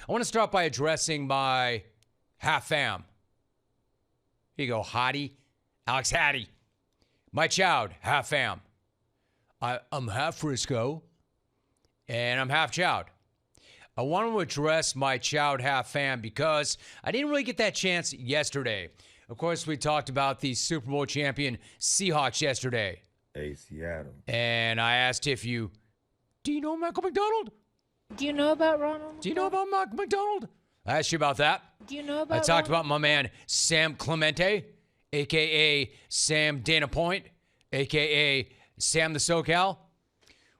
I want to start by addressing my half fam. Here you go, Hottie. Alex Hattie. My child, half fam. I'm half Frisco, and I'm half Chowd. I want to address my Chowd half fam because I didn't really get that chance yesterday. Of course, we talked about the Super Bowl champion Seahawks yesterday. Hey, Seattle. And I asked do you know Michael McDonald? Do you know about Ronald? Do you know about Michael McDonald? I asked you about that. Do you know about I talked Ronald? about my man Sam Clemente, a.k.a. Sam Dana Point, a.k.a. Sam the SoCal.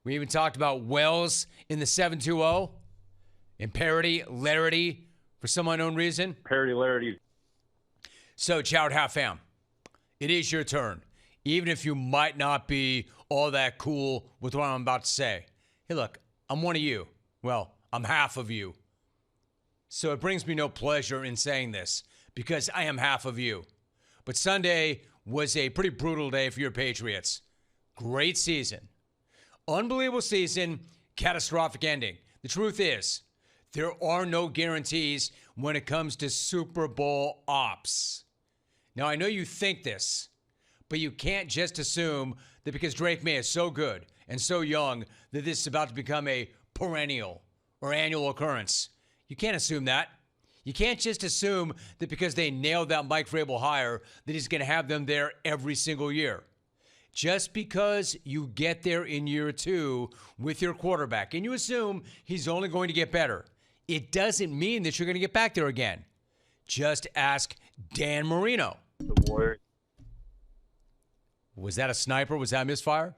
We even talked about Wells in the 720 and Parody, Larity, for some unknown reason. Parody, Larity. So, Chowd Half Fam, it is your turn. Even if you might not be all that cool with what I'm about to say. Hey, look, I'm one of you. Well, I'm half of you. So it brings me no pleasure in saying this because I am half of you. But Sunday was a pretty brutal day for your Patriots. Great season. Unbelievable season, catastrophic ending. The truth is, there are no guarantees when it comes to Super Bowl ops. Now, I know you think this, but you can't just assume that because Drake May is so good and so young that this is about to become a perennial or annual occurrence. You can't assume that. You can't just assume that because they nailed that Mike Vrabel hire that he's going to have them there every single year. Just because you get there in year 2 with your quarterback and you assume he's only going to get better, it doesn't mean that you're going to get back there again. Just ask Dan Marino. The Warriors. Was that a sniper? Was that a misfire?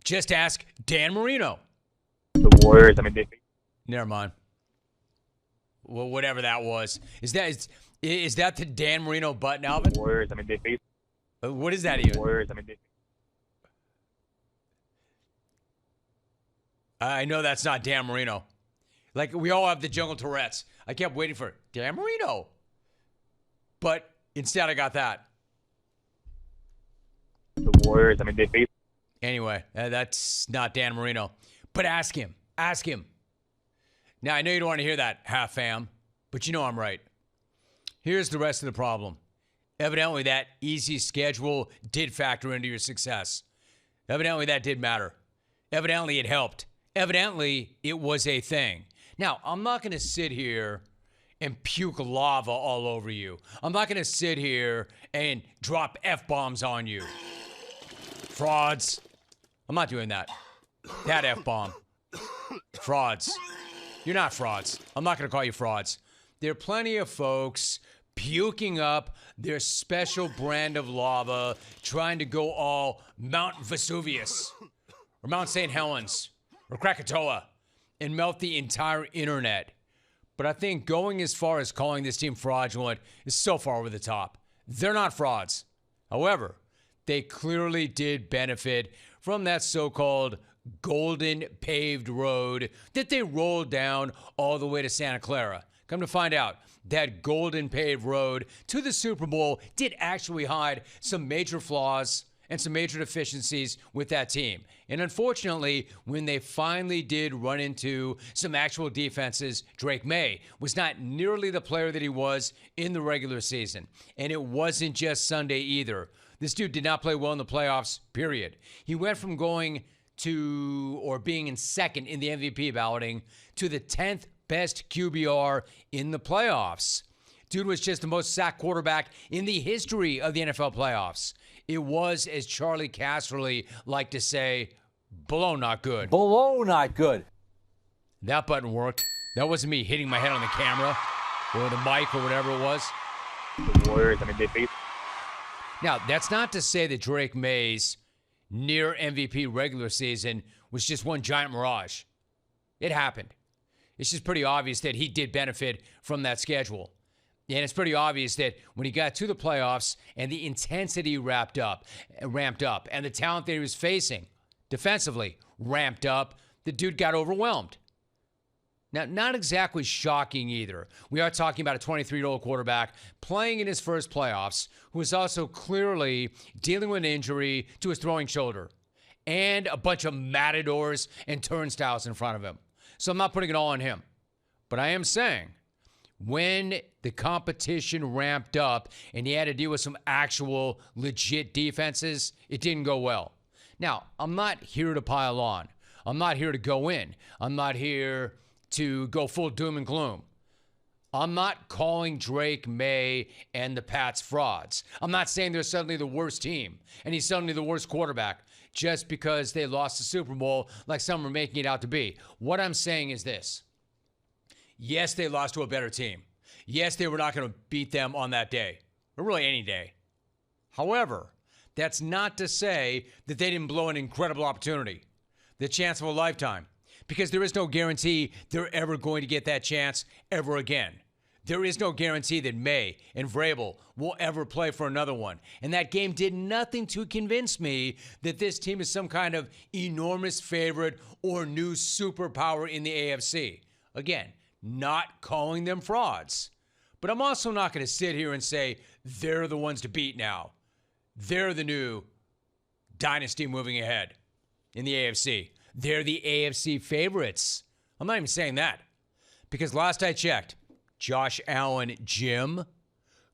Just ask Dan Marino. The Warriors. Never mind. Well, whatever that was. Is that the Dan Marino button, Alvin? The Warriors. They face. What is that even? The Warriors. I know that's not Dan Marino. Like, we all have the jungle Tourette's. I kept waiting for Dan Marino. But instead, I got that. The Warriors. They face. Anyway, that's not Dan Marino. But ask him. Ask him. Now, I know you don't want to hear that, half fam, but you know I'm right. Here's the rest of the problem. Evidently, that easy schedule did factor into your success. Evidently, that did matter. Evidently, it helped. Evidently, it was a thing. Now, I'm not going to sit here and puke lava all over you. I'm not going to sit here and drop F-bombs on you. Frauds. I'm not doing that. That F-bomb. Frauds. You're not frauds. I'm not going to call you frauds. There are plenty of folks puking up their special brand of lava, trying to go all Mount Vesuvius or Mount St. Helens or Krakatoa and melt the entire internet. But I think going as far as calling this team fraudulent is so far over the top. They're not frauds. However, they clearly did benefit from that so-called golden paved road that they rolled down all the way to Santa Clara. Come to find out, that golden paved road to the Super Bowl did actually hide some major flaws and some major deficiencies with that team. And unfortunately, when they finally did run into some actual defenses, Drake May was not nearly the player that he was in the regular season. And it wasn't just Sunday either. This dude did not play well in the playoffs, period. He went from going to, or being in second in the MVP balloting, to the 10th best QBR in the playoffs. Dude was just the most sacked quarterback in the history of the NFL playoffs. It was, as Charlie Casserly liked to say, below not good. Below not good. That button worked. That wasn't me hitting my head on the camera or the mic or whatever it was. The Warriors. They face. Now, that's not to say that Drake May's near MVP regular season was just one giant mirage. It happened. It's just pretty obvious that he did benefit from that schedule. And it's pretty obvious that when he got to the playoffs and the intensity ramped up, and the talent that he was facing defensively ramped up, the dude got overwhelmed. Now, not exactly shocking either. We are talking about a 23-year-old quarterback playing in his first playoffs who is also clearly dealing with an injury to his throwing shoulder and a bunch of matadors and turnstiles in front of him. So I'm not putting it all on him. But I am saying, when the competition ramped up and he had to deal with some actual legit defenses, it didn't go well. Now, I'm not here to pile on. I'm not here to go in. I'm not here to go full doom and gloom. I'm not calling Drake May and the Pats frauds. I'm not saying they're suddenly the worst team and he's suddenly the worst quarterback just because they lost the Super Bowl like some are making it out to be. What I'm saying is this. Yes, they lost to a better team. Yes, they were not going to beat them on that day, or really any day. However, that's not to say that they didn't blow an incredible opportunity, the chance of a lifetime, because there is no guarantee they're ever going to get that chance ever again. There is no guarantee that May and Vrabel will ever play for another one. And that game did nothing to convince me that this team is some kind of enormous favorite or new superpower in the AFC. Again, not calling them frauds. But I'm also not going to sit here and say they're the ones to beat now. They're the new dynasty moving ahead in the AFC. They're the AFC favorites. I'm not even saying that. Because last I checked, Josh Allen, Jim,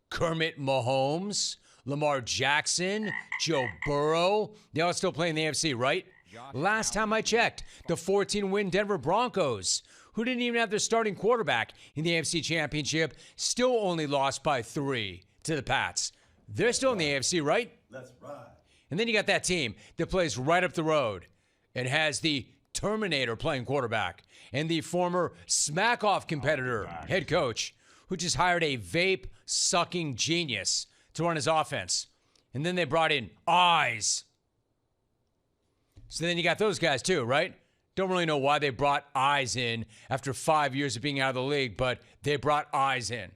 Kermit Mahomes, Lamar Jackson, Joe Burrow, they all still play in the AFC, right? Last time I checked, the 14-win Denver Broncos, who didn't even have their starting quarterback in the AFC Championship, still only lost by 3 to the Pats. They're still in the AFC, right? That's right. And then you got that team that plays right up the road and has the Terminator playing quarterback and the former smack-off competitor head coach who just hired a vape-sucking genius to run his offense. And then they brought in Eyes. So then you got those guys too, right? Don't really know why they brought Eyes in after 5 years of being out of the league, but they brought Eyes in.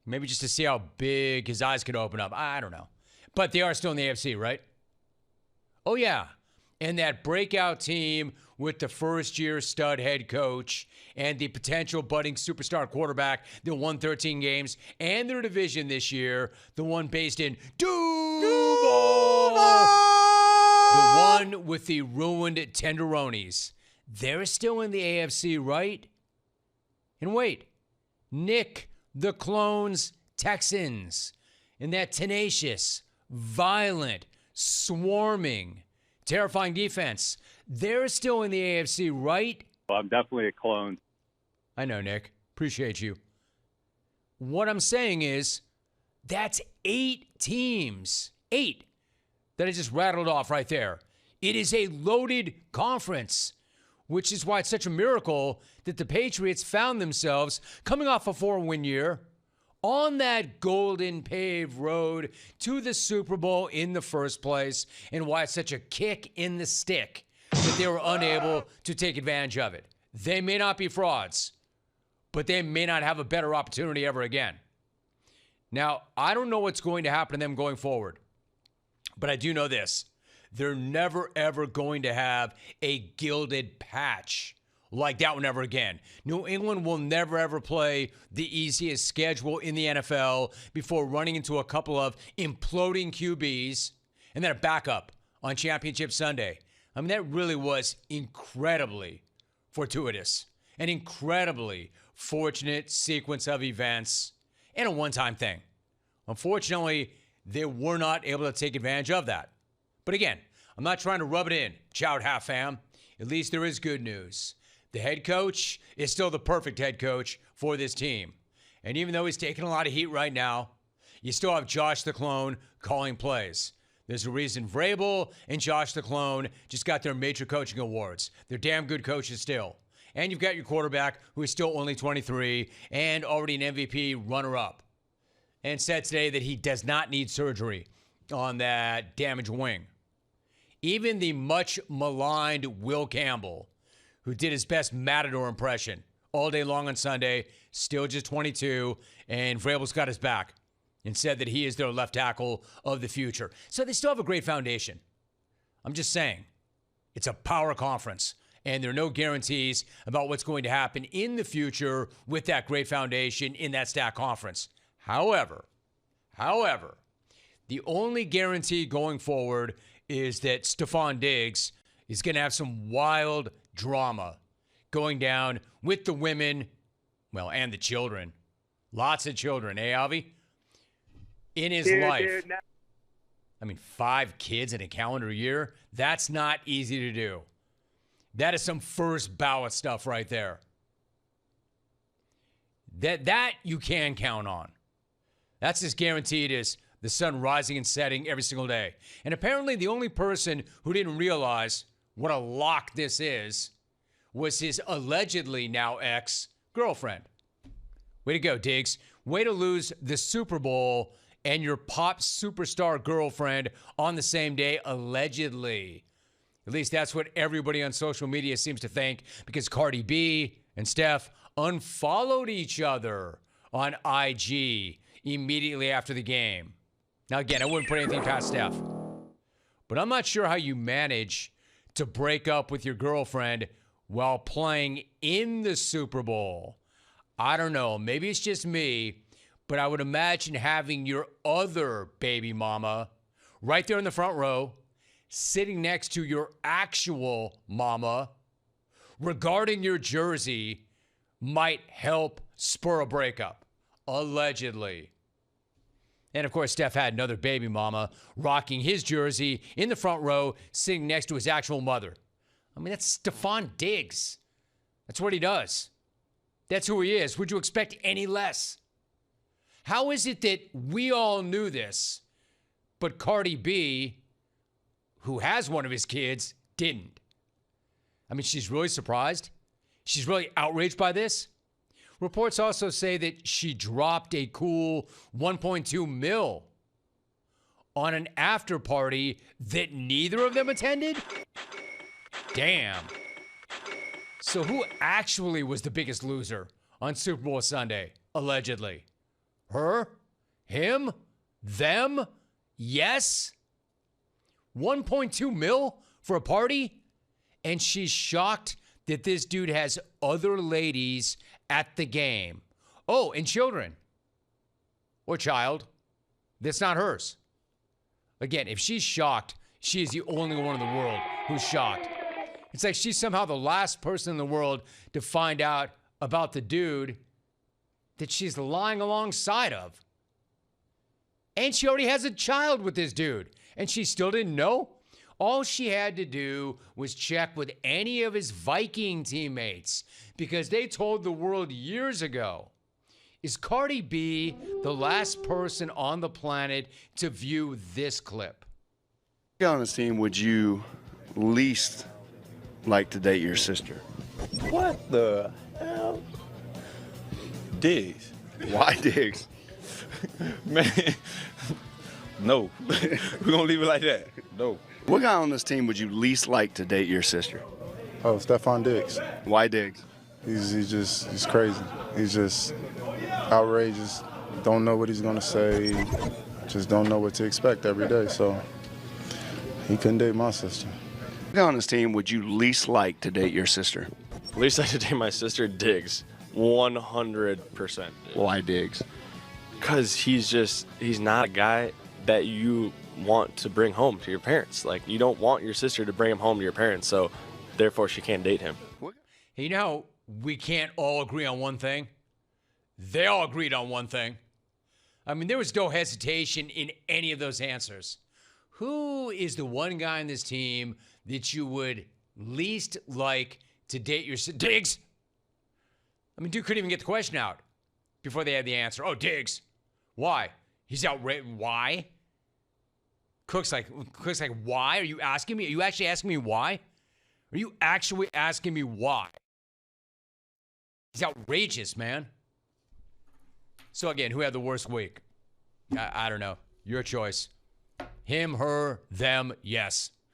Maybe just to see how big his eyes could open up. I don't know. But they are still in the AFC, right? Oh, yeah. And that breakout team with the first-year stud head coach and the potential budding superstar quarterback that won 13 games and their division this year, the one based in Duval. The one with the ruined tenderonis. They're still in the AFC, right? And wait, Nick the Clones Texans and that tenacious, violent, swarming, terrifying defense. They're still in the AFC, right? Well, I'm definitely a clone. I know, Nick. Appreciate you. What I'm saying is that's 8 teams. 8 that I just rattled off right there. It is a loaded conference, which is why it's such a miracle that the Patriots found themselves coming off a 4-win year on that golden paved road to the Super Bowl in the first place, and why it's such a kick in the stick that they were unable to take advantage of it. They may not be frauds, but they may not have a better opportunity ever again. Now, I don't know what's going to happen to them going forward, but I do know this. They're never, ever going to have a gilded patch like that one ever again. New England will never, ever play the easiest schedule in the NFL before running into a couple of imploding QBs and then a backup on Championship Sunday. I mean, that really was incredibly fortuitous, an incredibly fortunate sequence of events, and a one-time thing. Unfortunately, they were not able to take advantage of that. But again, I'm not trying to rub it in. Ciao, half fam. At least there is good news. The head coach is still the perfect head coach for this team. And even though he's taking a lot of heat right now, you still have Josh the Clone calling plays. There's a reason Vrabel and Josh the Clone just got their major coaching awards. They're damn good coaches still. And you've got your quarterback who is still only 23 and already an MVP runner-up. And said today that he does not need surgery on that damaged wing. Even the much maligned Will Campbell, who did his best Matador impression all day long on Sunday, still just 22, and Vrabel's got his back and said that he is their left tackle of the future. So they still have a great foundation. I'm just saying, it's a power conference, and there are no guarantees about what's going to happen in the future with that great foundation in that stack conference. However, the only guarantee going forward is that Stefon Diggs is going to have some wild drama going down with the women, well, and the children. Lots of children, Avi? In his life. I mean, 5 kids in a calendar year? That's not easy to do. That is some first ballot stuff right there. That you can count on. That's as guaranteed as the sun rising and setting every single day. And apparently the only person who didn't realize what a lock this is was his allegedly now ex-girlfriend. Way to go, Diggs. Way to lose the Super Bowl and your pop superstar girlfriend on the same day, allegedly. At least that's what everybody on social media seems to think, because Cardi B and Steph unfollowed each other on IG immediately after the game. Now, again, I wouldn't put anything past Steph, but I'm not sure how you manage to break up with your girlfriend while playing in the Super Bowl. I don't know. Maybe it's just me, but I would imagine having your other baby mama right there in the front row, sitting next to your actual mama, regarding your jersey, might help spur a breakup, allegedly. And, of course, Steph had another baby mama rocking his jersey in the front row, sitting next to his actual mother. I mean, that's Stefon Diggs. That's what he does. That's who he is. Would you expect any less? How is it that we all knew this, but Cardi B, who has one of his kids, didn't? I mean, she's really surprised. She's really outraged by this. Reports also say that she dropped a cool $1.2 million on an after party that neither of them attended? Damn. So who actually was the biggest loser on Super Bowl Sunday, allegedly? Her? Him? Them? Yes? 1.2 mil for a party? And she's shocked that this dude has other ladies at the game. Oh, and children. Or child. That's not hers. Again, if she's shocked, she is the only one in the world who's shocked. It's like she's somehow the last person in the world to find out about the dude that she's lying alongside of. And she already has a child with this dude. And she still didn't know? All she had to do was check with any of his Viking teammates, because they told the world years ago, is Cardi B the last person on the planet to view this clip? On this team, would you least like to date your sister? What the hell? Diggs. Why Diggs? Man, no. We're going to leave it like that. No. What guy on this team would you least like to date your sister? Oh, Stefon Diggs. Why Diggs? He's crazy. He's just outrageous. Don't know what he's gonna say. Just don't know what to expect every day. So he couldn't date my sister. What guy on this team would you least like to date your sister? Least I should date my sister, Diggs. 100%. Why Diggs? Because he's not a guy that you want to bring home to your parents. Like, you don't want your sister to bring him home to your parents, so therefore she can't date him. Hey, you know how we can't all agree on one thing? They all agreed on one thing. I mean, there was no hesitation in any of those answers. Who is the one guy on this team that you would least like to date your sister? Diggs! I mean, dude couldn't even get the question out before they had the answer. Oh, Diggs. Why? He's outrageous. Why? Cook's like, why? Are you asking me? Are you actually asking me why? Are you actually asking me why? He's outrageous, man. So again, who had the worst week? I don't know. Your choice. Him, her, them, yes.